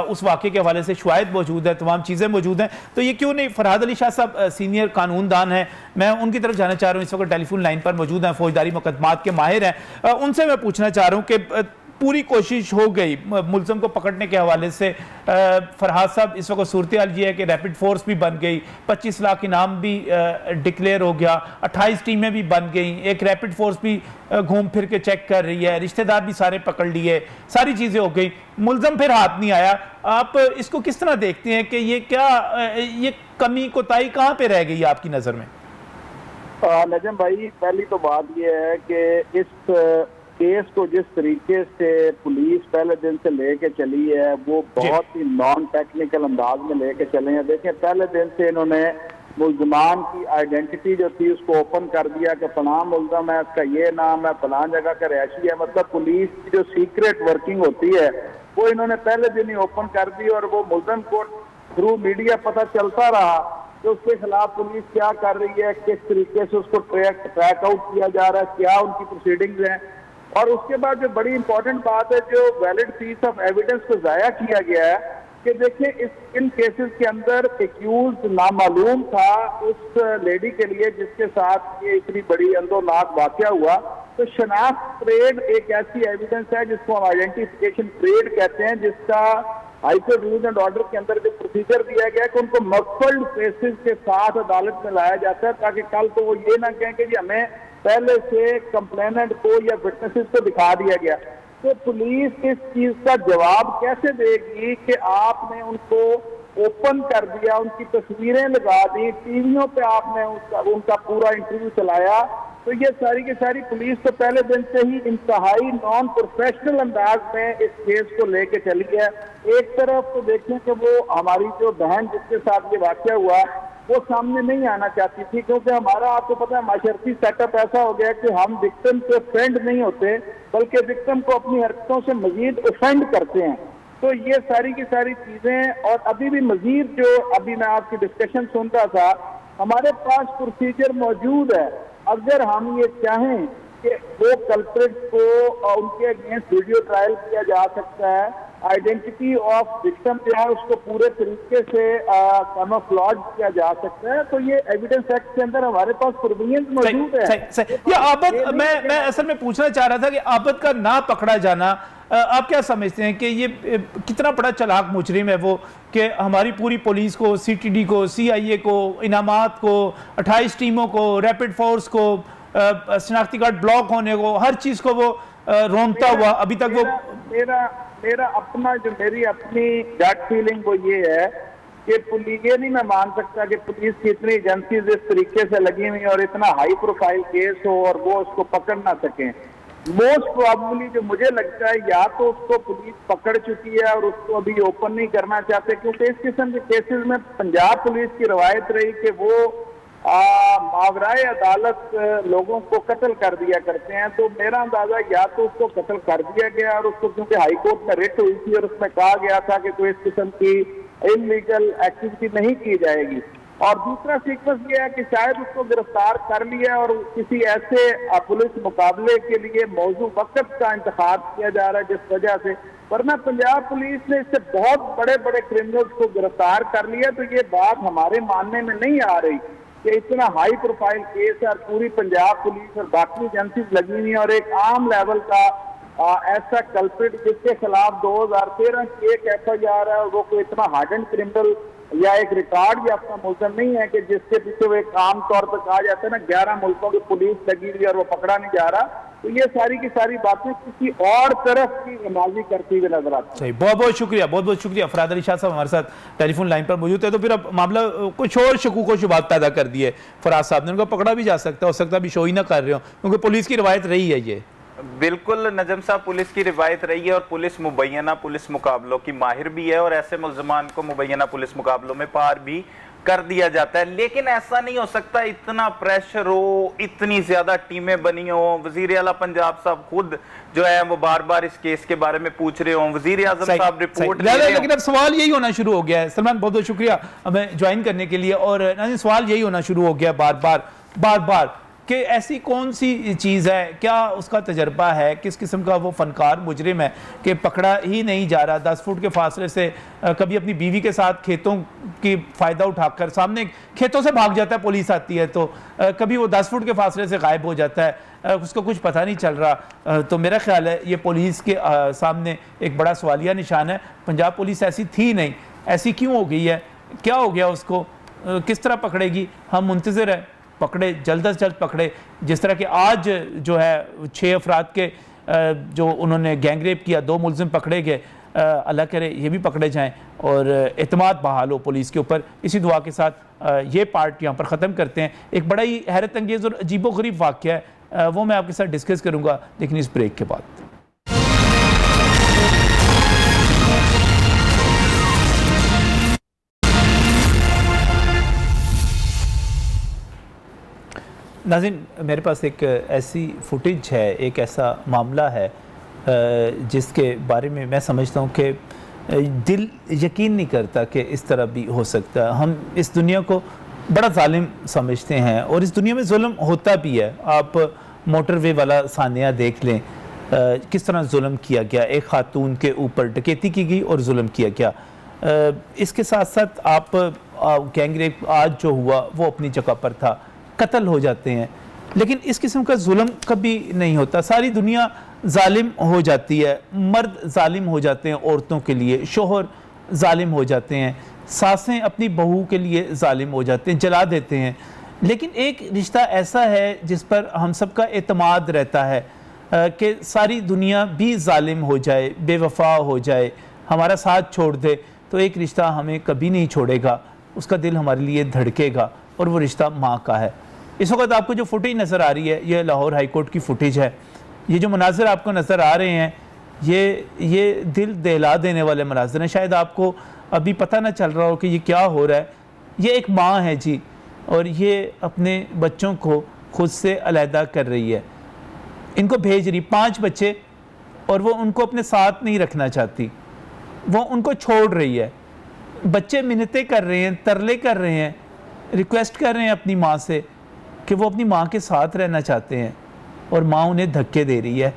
اس واقعے کے حوالے سے شواہد موجود ہے، تمام چیزیں موجود ہیں. تو یہ کیوں نہیں، فرحاد علی شاہ صاحب سینئر قانون دان ہیں، میں ان کی طرف جانا چاہ رہا ہوں، اس وقت ٹیلی فون لائن پر موجود ہیں، فوجداری مقدمات کے ماہر ہیں. ان سے میں پوچھنا چاہ رہا ہوں کہ پوری کوشش ہو گئی ملزم کو پکڑنے کے حوالے سے. فرحاد صاحب اس وقت صورتحال یہ ہے کہ ریپڈ فورس بھی بن گئی، 25 لاکھ انعام بھی ڈکلیئر ہو گیا، 28 ٹیمیں بھی بن گئیں، ایک ریپڈ فورس بھی گھوم پھر کے چیک کر رہی ہے، رشتہ دار بھی سارے پکڑ لیے، ساری چیزیں ہو گئی، ملزم پھر ہاتھ نہیں آیا. آپ اس کو کس طرح دیکھتے ہیں کہ یہ کیا، یہ کمی کوتاہی کہاں پہ رہ گئی آپ کی نظر میں؟ نجم بھائی، پہلی تو بات یہ ہے کہ اس کیس کو جس طریقے سے پولیس پہلے دن سے لے کے چلی ہے وہ بہت ہی نان ٹیکنیکل انداز میں لے کے چلے ہیں. دیکھیں پہلے دن سے انہوں نے ملزمان کی آئیڈینٹی جو تھی اس کو اوپن کر دیا کہ فلاں ملزم ہے، اس کا یہ نام ہے، فلاں جگہ کا رہائشی ہے. مطلب پولیس کی جو سیکریٹ ورکنگ ہوتی ہے وہ انہوں نے پہلے دن ہی اوپن کر دی، اور وہ ملزم کو تھرو میڈیا پتہ چلتا رہا کہ اس کے خلاف پولیس کیا کر رہی ہے، کس طریقے سے اس کو ٹریک آؤٹ کیا جا رہا ہے، کیا ان کی پروسیڈنگز ہیں. اور اس کے بعد جو بڑی امپورٹنٹ بات ہے، جو ویلڈ پیس آف ایویڈنس کو ضائع کیا گیا ہے کہ دیکھیں ان کیسز کے اندر ایکیوز نامعلوم تھا اس لیڈی کے لیے جس کے ساتھ یہ اتنی بڑی اندوناک واقعہ ہوا، تو شناخت پریڈ ایک ایسی ایویڈنس ہے جس کو ہم آئیڈینٹیفیکیشن پریڈ کہتے ہیں، جس کا high court rules and order کے اندر جو پروسیجر دیا گیا ہے کہ ان کو مفلڈ فیسز کے ساتھ عدالت میں لایا جاتا ہے تاکہ کل کو وہ یہ نہ کہیں کہ جی ہمیں پہلے سے کمپلیننٹ کو یا وٹنسز کو دکھا دیا گیا۔ تو پولیس اس چیز کا جواب کیسے دے گی کہ آپ نے ان کو اوپن کر دیا، ان کی تصویریں لگا دی، ٹی ویوں پہ آپ نے ان کا پورا انٹرویو چلایا؟ تو یہ ساری کی ساری پولیس تو پہلے دن سے ہی انتہائی نان پروفیشنل انداز میں اس کیس کو لے کے چلی ہے۔ ایک طرف تو دیکھیں کہ وہ ہماری جو بہن جس کے ساتھ یہ واقعہ ہوا وہ سامنے نہیں آنا چاہتی تھی، کیونکہ ہمارا آپ کو پتہ ہے معاشرتی سیٹ اپ ایسا ہو گیا کہ ہم وکٹم سے افینڈ نہیں ہوتے بلکہ وکٹم کو اپنی حرکتوں سے مزید افینڈ کرتے ہیں۔ تو یہ ساری کی ساری چیزیں، اور ابھی بھی مزید جو ابھی میں آپ کی ڈسکشن سنتا تھا، ہمارے پاس پروسیجر موجود ہے۔ اگر ہم یہ چاہیں کہ وہ کلپریٹ کو ان کے اگینسٹ ویڈیو ٹرائل کیا جا سکتا ہے، آئیڈینٹی آف وکٹم جو ہے اس کو پورے طریقے سے کیموفلاج کیا جا سکتا ہے، تو یہ ایویڈنس ایکٹ کے اندر ہمارے پاس پروویژنز موجود ہے۔ یہ عابد، میں اصل میں پوچھنا چاہ رہا تھا کہ عابد کا نہ پکڑا جانا، آپ کیا سمجھتے ہیں کہ یہ کتنا بڑا چلاک مجرم ہے وہ، کہ ہماری پوری پولیس کو، سی ٹی ڈی کو، سی آئی اے کو، انعامات کو، 28 ٹیموں کو، ریپڈ فورس کو، شناختی کارڈ بلاک ہونے کو، ہر چیز کو وہ رونتا ہوا ابھی تک وہ میرا اپنا جو میری اپنی گٹ فیلنگ وہ یہ ہے کہ یہ نہیں میں مان سکتا کہ پولیس کی اتنی ایجنسیز اس طریقے سے لگی ہوئی اور اتنا ہائی پروفائل کیس ہو اور وہ اس کو پکڑ نہ سکیں۔ موسٹ پرابیبلی جو مجھے لگتا ہے یا تو اس کو پولیس پکڑ چکی ہے اور اس کو ابھی اوپن نہیں کرنا چاہتے، کیونکہ اس قسم کے کیسز میں پنجاب پولیس کی روایت رہی کہ وہ ماورائے عدالت لوگوں کو قتل کر دیا کرتے ہیں۔ تو میرا اندازہ یا تو اس کو قتل کر دیا گیا اور اس کو کیونکہ ہائی کورٹ میں ریٹ ہوئی تھی اور اس میں کہا گیا تھا کہ کوئی اس قسم کی انلیگل ایکٹیویٹی نہیں کی جائے گی، اور دوسرا سیکوینس یہ ہے کہ شاید اس کو گرفتار کر لیا اور کسی ایسے پولیس مقابلے کے لیے موضوع وقت کا انتخاب کیا جا رہا ہے جس وجہ سے، ورنہ پنجاب پولیس نے اس سے بہت بڑے بڑے کرمنلز کو گرفتار کر لیا۔ تو یہ بات ہمارے ماننے میں نہیں آ رہی کہ اتنا ہائی پروفائل کیس ہے اور پوری پنجاب پولیس اور باقی ایجنسیز لگی ہوئی ہیں اور ایک عام لیول کا ایسا کلپریٹ جس کے خلاف 2013 کی ایک ایف آئی آر ہے، اور وہ کوئی اتنا ہارڈنڈ کرمنل یا ایک ریکارڈ یافتہ ملزم نہیں ہے کہ جس کے پیچھے وہ ایک عام طور پہ کہا جاتا ہے نا 11 ملکوں کی پولیس لگی ہوئی اور وہ پکڑا نہیں جا رہا۔ تو یہ ساری کی ساری باتیں کسی اور طرف کی غمازی کرتی ہوئے نظر آتی ہیں۔ صحیح، بہت بہت شکریہ، بہت بہت شکریہ۔ فراد علی شاہ صاحب ہمارے ساتھ ٹیلی فون لائن پر موجود ہے۔ تو پھر اب معاملہ کچھ اور شکوک و شبہات پیدا کر دیے فراد صاحب نے، ان کو پکڑا بھی جا سکتا ہے، ہو سکتا ہے ابھی شو ہی نہ کر رہے ہوں، کیونکہ پولیس کی روایت رہی ہے یہ۔ بالکل نجم صاحب، پولیس کی روایت رہی ہے اور پولیس مبینہ پولیس مقابلوں کی ماہر بھی ہے اور ایسے ملزمان کو مبینہ پولیس مقابلوں میں پار بھی کر دیا جاتا ہے، لیکن ایسا نہیں ہو سکتا اتنا پریشر ہو، اتنی زیادہ ٹیمیں بنی ہوں، وزیر اعلیٰ پنجاب صاحب خود جو ہے وہ بار بار اس کیس کے بارے میں پوچھ رہے ہوں، وزیر اعظم صاحب رپورٹ دے رہے ہوں۔ لیکن اب سوال یہی ہونا شروع ہو گیا ہے، سلمان بہت بہت شکریہ ہمیں جوائن کرنے کے لیے، اور سوال یہی ہونا شروع ہو گیا بار بار کہ ایسی کون سی چیز ہے، کیا اس کا تجربہ ہے، کس قسم کا وہ فنکار مجرم ہے کہ پکڑا ہی نہیں جا رہا، 10 فٹ کے فاصلے سے کبھی اپنی بیوی کے ساتھ کھیتوں کی فائدہ اٹھا کر سامنے کھیتوں سے بھاگ جاتا ہے، پولیس آتی ہے تو کبھی وہ 10 فٹ کے فاصلے سے غائب ہو جاتا ہے، اس کو کچھ پتہ نہیں چل رہا۔ تو میرا خیال ہے یہ پولیس کے سامنے ایک بڑا سوالیہ نشان ہے۔ پنجاب پولیس ایسی تھی نہیں، ایسی کیوں ہو گئی ہے، کیا ہو گیا اس کو، کس طرح پکڑے گی، ہم منتظر ہیں، پکڑے جلد از جلد پکڑے، جس طرح کہ آج جو ہے 6 افراد کے جو انہوں نے گینگ ریپ کیا، 2 ملزم پکڑے گئے، اللہ کرے یہ بھی پکڑے جائیں اور اعتماد بحال ہو پولیس کے اوپر۔ اسی دعا کے ساتھ یہ پارٹ یہاں پر ختم کرتے ہیں۔ ایک بڑا ہی حیرت انگیز اور عجیب و غریب واقعہ ہے، وہ میں آپ کے ساتھ ڈسکس کروں گا لیکن اس بریک کے بعد۔ ناظرین، میرے پاس ایک ایسی فوٹیج ہے، ایک ایسا معاملہ ہے جس کے بارے میں میں سمجھتا ہوں کہ دل یقین نہیں کرتا کہ اس طرح بھی ہو سکتا ہے۔ ہم اس دنیا کو بڑا ظالم سمجھتے ہیں اور اس دنیا میں ظلم ہوتا بھی ہے۔ آپ موٹر وے والا سانحہ دیکھ لیں، کس طرح ظلم کیا گیا، ایک خاتون کے اوپر ڈکیتی کی گئی اور ظلم کیا گیا۔ اس کے ساتھ ساتھ آپ گینگ ریپ آج جو ہوا وہ اپنی جگہ پر تھا، قتل ہو جاتے ہیں، لیکن اس قسم کا ظلم کبھی نہیں ہوتا. ساری دنیا ظالم ہو جاتی ہے، مرد ظالم ہو جاتے ہیں عورتوں کے لیے، شوہر ظالم ہو جاتے ہیں، ساسیں اپنی بہو کے لیے ظالم ہو جاتے ہیں، جلا دیتے ہیں. لیکن ایک رشتہ ایسا ہے جس پر ہم سب کا اعتماد رہتا ہے کہ ساری دنیا بھی ظالم ہو جائے، بے وفا ہو جائے، ہمارا ساتھ چھوڑ دے، تو ایک رشتہ ہمیں کبھی نہیں چھوڑے گا، اس کا دل ہمارے لیے دھڑکے گا، اور وہ رشتہ ماں کا ہے. اس وقت آپ کو جو فوٹیج نظر آ رہی ہے یہ لاہور ہائی کورٹ کی فوٹیج ہے. یہ جو مناظر آپ کو نظر آ رہے ہیں یہ دل دہلا دینے والے مناظر ہیں. شاید آپ کو ابھی پتہ نہ چل رہا ہو کہ یہ کیا ہو رہا ہے. یہ ایک ماں ہے جی، اور یہ اپنے بچوں کو خود سے علیحدہ کر رہی ہے، ان کو بھیج رہی، 5 بچے، اور وہ ان کو اپنے ساتھ نہیں رکھنا چاہتی، وہ ان کو چھوڑ رہی ہے. بچے منتیں کر رہے ہیں، ترلے کر رہے ہیں، ریکویسٹ کر رہے ہیں اپنی ماں سے کہ وہ اپنی ماں کے ساتھ رہنا چاہتے ہیں، اور ماں انہیں دھکے دے رہی ہے،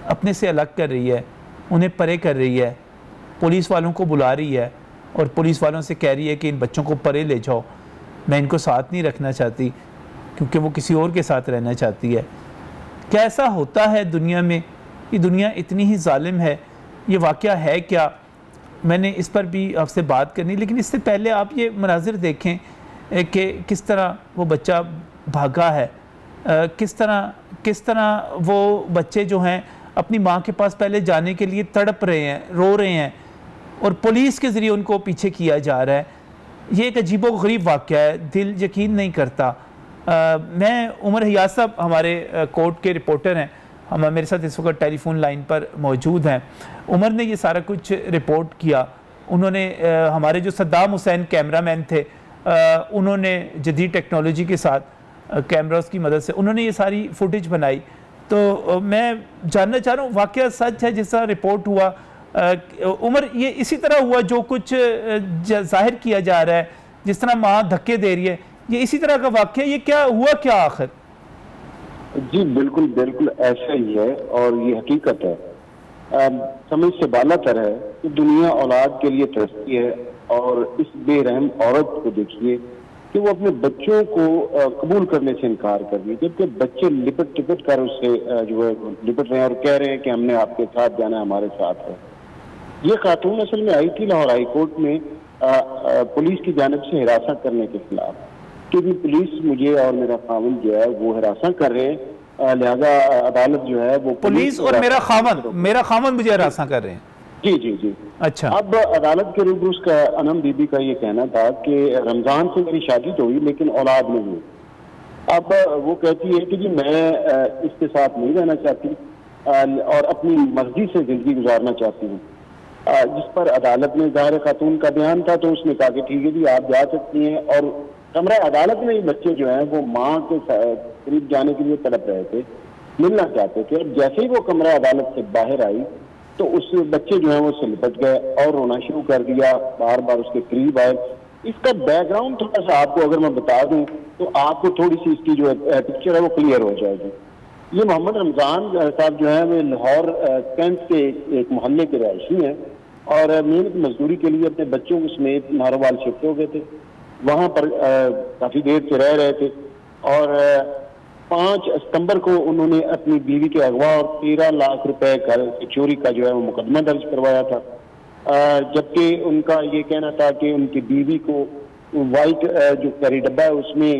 اپنے سے الگ کر رہی ہے، انہیں پرے کر رہی ہے، پولیس والوں کو بلا رہی ہے اور پولیس والوں سے کہہ رہی ہے کہ ان بچوں کو پرے لے جاؤ، میں ان کو ساتھ نہیں رکھنا چاہتی کیونکہ وہ کسی اور کے ساتھ رہنا چاہتی ہے. کیا ایسا ہوتا ہے دنیا میں؟ یہ دنیا اتنی ہی ظالم ہے. یہ واقعہ ہے کیا؟ میں نے اس پر بھی آپ سے بات کرنی، لیکن اس سے پہلے آپ یہ مناظر دیکھیں کہ کس طرح وہ بچہ بھاگا ہے، کس طرح وہ بچے جو ہیں اپنی ماں کے پاس پہلے جانے کے لیے تڑپ رہے ہیں، رو رہے ہیں، اور پولیس کے ذریعے ان کو پیچھے کیا جا رہا ہے. یہ ایک عجیب و غریب واقعہ ہے، دل یقین نہیں کرتا. میں عمر حیات صاحب ہمارے کورٹ کے رپورٹر ہیں، میرے ساتھ اس وقت ٹیلی فون لائن پر موجود ہیں. عمر نے یہ سارا کچھ رپورٹ کیا. انہوں نے ہمارے جو صدام حسین کیمرہ مین تھے، انہوں نے جدید ٹیکنالوجی کے ساتھ کیمراز کی مدد سے انہوں نے یہ ساری فوٹیج بنائی. تو میں جاننا چاہ رہا ہوں واقعہ سچ ہے جس طرح رپورٹ ہوا؟ عمر، یہ اسی طرح ہوا جو کچھ ظاہر کیا جا رہا ہے، جس طرح ماں دھکے دے رہی ہے، یہ اسی طرح کا واقعہ؟ یہ کیا ہوا کیا آخر؟ جی بالکل ایسا ہی ہے، اور یہ حقیقت ہے. سمجھ سے بالا تر ہے کہ دنیا اولاد کے لیے ترستی ہے، اور اس بے رحم عورت کو دیکھیے کہ وہ اپنے بچوں کو قبول کرنے سے انکار کر رہی ہے، جبکہ بچے لپٹ ٹپٹ کر اس سے جو ہے لپٹ رہے ہیں اور کہہ رہے ہیں کہ ہم نے آپ کے ساتھ جانا ہے، ہمارے ساتھ ہے. یہ خاتون اصل میں آئی تھی لاہور ہائی کورٹ میں پولیس کی جانب سے ہراساں کرنے کے خلاف، کیونکہ پولیس مجھے اور میرا خاوند جو ہے وہ ہراساں کر رہے ہیں، لہذا عدالت جو ہے وہ پولیس اور میرا خاوند مجھے ہراساں کر رہے ہیں. جی. اچھا. اب عدالت کے روبرو اس کا انم بی بی کا یہ کہنا تھا کہ رمضان سے میری شادی تو ہوئی لیکن اولاد نہیں ہوئی. اب وہ کہتی ہے کہ جی میں اس کے ساتھ نہیں رہنا چاہتی اور اپنی مرضی سے زندگی گزارنا چاہتی ہوں. جس پر عدالت میں ظاہر خاتون کا بیان تھا تو اس نے کہا کہ ٹھیک ہے جی آپ جا سکتی ہیں. اور کمرہ عدالت میں بچے جو ہیں وہ ماں کے قریب جانے کے لیے تڑپ رہے تھے، ملنا چاہتے تھے. اور جیسے ہی وہ کمرہ عدالت سے باہر آئی تو اس بچے جو ہیں وہ اس سے لپٹ گئے اور رونا شروع کر دیا، بار بار اس کے قریب آئے. اس کا بیک گراؤنڈ تھوڑا سا آپ کو اگر میں بتا دوں تو آپ کو تھوڑی سی اس کی جو پکچر ہے وہ کلیئر ہو جائے گی. یہ محمد رمضان صاحب جو ہیں وہ لاہور کینٹ کے ایک محلے کے رہائشی ہیں، اور محنت مزدوری کے لیے اپنے بچوں کے سمیت ناروال شفٹ ہو گئے تھے. وہاں پر کافی دیر سے رہ رہے تھے، اور 5 ستمبر کو انہوں نے اپنی بیوی کے اغوا اور 13 لاکھ روپے چوری کا جو ہے وہ مقدمہ درج کروایا تھا. جبکہ ان کا یہ کہنا تھا کہ ان کی بیوی کو وائٹ جو کیری ڈبہ ہے اس میں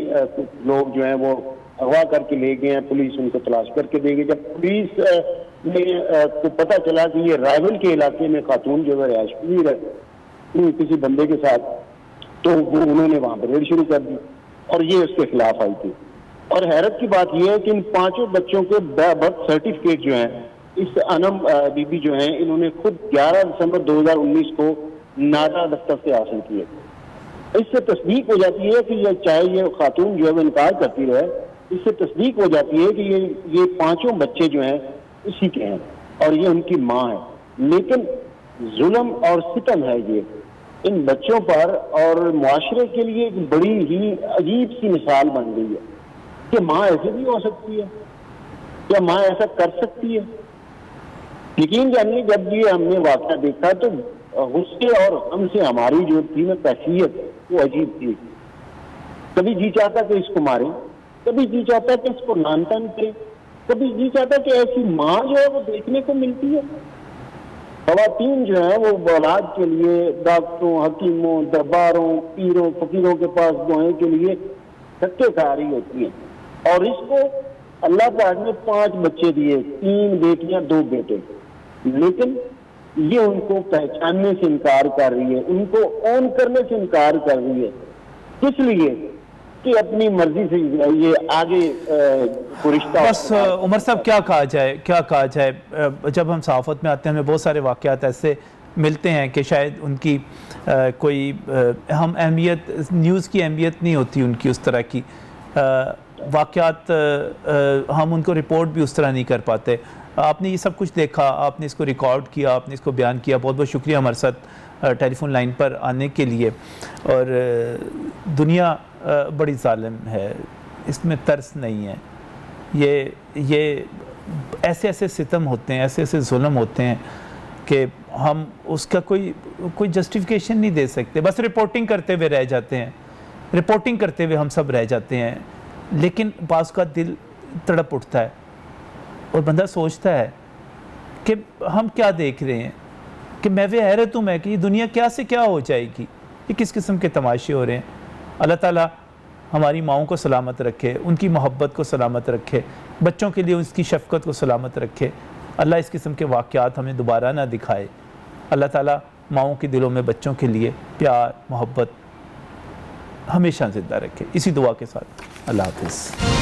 لوگ جو ہیں وہ اغوا کر کے لے گئے ہیں، پولیس ان کو تلاش کر کے دے گئی. جب پولیس نے کو پتہ چلا کہ یہ رائول کے علاقے میں خاتون جو ہے رہائش پذیر ہے کسی بندے کے ساتھ، تو وہ انہوں نے وہاں پر ریڈ شروع کر دی اور یہ اس کے خلاف آئی تھی. اور حیرت کی بات یہ ہے کہ ان 5 بچوں کے برتھ سرٹیفکیٹ جو ہیں اس انم بی بی جو ہیں انہوں نے خود 11 دسمبر 2019 کو نادا دفتر سے حاصل کیے. اس سے تصدیق ہو جاتی ہے کہ یہ چاہے یہ خاتون جو ہے وہ انکار کرتی رہے، اس سے تصدیق ہو جاتی ہے کہ یہ 5 بچے جو ہیں اسی کے ہیں اور یہ ان کی ماں ہے. لیکن ظلم اور ستم ہے یہ ان بچوں پر، اور معاشرے کے لیے ایک بڑی ہی عجیب سی مثال بن گئی ہے کہ ماں ایسے بھی ہو سکتی ہے، کیا ماں ایسا کر سکتی ہے؟ یقین جانیے جب یہ ہم نے واقعہ دیکھا تو غصے اور غم سے ہماری جو تھی نا کیفیت وہ عجیب تھی. کبھی جی چاہتا کہ اس کو مارے, کبھی جی چاہتا کہ اس کو نان تان کرے, کبھی جی چاہتا کہ ایسی ماں جو ہے وہ دیکھنے کو ملتی ہے. خواتین جو ہیں وہ اولاد کے لیے ڈاکٹروں, حکیموں, درباروں, پیروں, فقیروں کے پاس دعائیں کے لیے دھکے کھا رہی ہوتی ہیں. اور اس کو اللہ پاک نے 5 بچے دیے, 3 بیٹیاں 2 بیٹے, لیکن یہ ان کو پہچاننے سے انکار کر رہی ہے, ان کو اون کرنے سے انکار کر رہی ہے. کس لیے کہ اپنی مرضی سے یہ آگے کو رشتہ. بس عمر صاحب کیا کہا جائے, جب ہم صحافت میں آتے ہیں ہمیں بہت سارے واقعات ایسے ملتے ہیں کہ شاید ان کی کوئی ہم اہمیت, نیوز کی اہمیت نہیں ہوتی ان کی اس طرح کی, واقعات ہم ان کو رپورٹ بھی اس طرح نہیں کر پاتے. آپ نے یہ سب کچھ دیکھا, آپ نے اس کو ریکارڈ کیا, آپ نے اس کو بیان کیا, بہت بہت شکریہ ہمارے ساتھ ٹیلی فون لائن پر آنے کے لیے. اور دنیا بڑی ظالم ہے, اس میں ترس نہیں ہے. یہ ایسے ستم ہوتے ہیں, ایسے ظلم ہوتے ہیں کہ ہم اس کا کوئی جسٹیفیکیشن نہیں دے سکتے. بس رپورٹنگ کرتے ہوئے رہ جاتے ہیں, رپورٹنگ کرتے ہوئے ہم سب رہ جاتے ہیں. لیکن بعض کا دل تڑپ اٹھتا ہے اور بندہ سوچتا ہے کہ ہم کیا دیکھ رہے ہیں, کہ محو حیرت ہوں میں کہ یہ دنیا کیا سے کیا ہو جائے گی, یہ کس قسم کے تماشے ہو رہے ہیں. اللہ تعالیٰ ہماری ماؤں کو سلامت رکھے, ان کی محبت کو سلامت رکھے, بچوں کے لیے اس کی شفقت کو سلامت رکھے. اللہ اس قسم کے واقعات ہمیں دوبارہ نہ دکھائے. اللہ تعالیٰ ماؤں کے دلوں میں بچوں کے لیے پیار, محبت ہمیشہ زندہ رکھے. اسی دعا کے ساتھ اللہ حافظ.